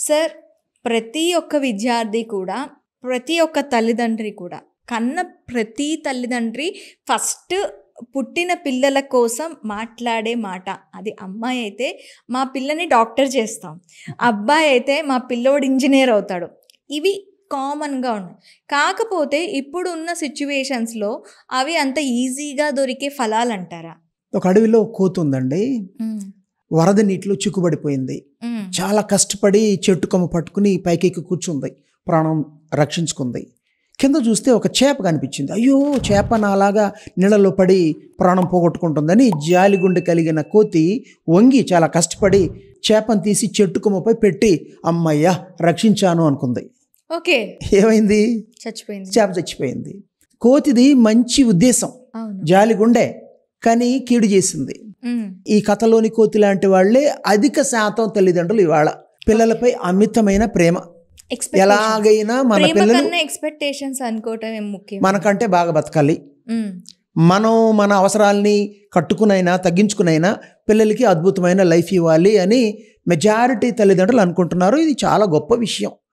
Sir, ప్రతి ఒక్క విద్యార్థి కూడా, ప్రతి ఒక్క తల్లిదండ్రి కూడా, కన్న ప్రతి తల్లిదండ్రి ఫస్ట్ పుట్టిన పిల్లల కోసం మాట్లాడే మాట అది. అమ్మాయి అయితే మా పిల్లని డాక్టర్ చేస్తాం, అబ్బాయి అయితే మా పిల్లోడు ఇంజనీర్ అవుతాడు. ఇవి కామన్గా ఉన్నాయి. కాకపోతే ఇప్పుడు ఉన్న సిచ్యువేషన్స్లో అవి అంత ఈజీగా దొరికే ఫలాలు అంటారా? ఒక అడవిలో కోతి ఉందండి. వరద నీటిలో చిక్కుబడిపోయింది. చాలా కష్టపడి చెట్టు కొమ్మ పట్టుకుని పైకెక్కి కూర్చుంది, ప్రాణం రక్షించుకుంది. కింద చూస్తే ఒక చేప కనిపించింది. అయ్యో, చేప నాలాగా నీళ్ళలో పడి ప్రాణం పోగొట్టుకుంటుందని జాలిగుండె కలిగిన కోతి వంగి చాలా కష్టపడి చేపను తీసి చెట్టు కొమ్మపై పెట్టి అమ్మయ్య రక్షించాను అనుకుంది. ఓకే, ఏమైంది? చచ్చిపోయింది. చేప చచ్చిపోయింది. కోతిది మంచి ఉద్దేశం, జాలిగుండె, కానీ కీడు చేసింది. ఈ కథలోని కోతి లాంటి వాళ్ళే అధిక శాతం తల్లిదండ్రులు ఇవాళ పిల్లలపై అమితమైన ప్రేమ. ఎలాగైనా మన పిల్లలు ఎక్స్పెక్టేషన్స్ అనుకోవటం ముఖ్యం. మనకంటే బాగా బతకాలి, మనం మన అవసరాలని కట్టుకునైనా తగ్గించుకునైనా పిల్లలకి అద్భుతమైన లైఫ్ ఇవ్వాలి అని మెజారిటీ తల్లిదండ్రులు అనుకుంటున్నారు. ఇది చాలా గొప్ప విషయం.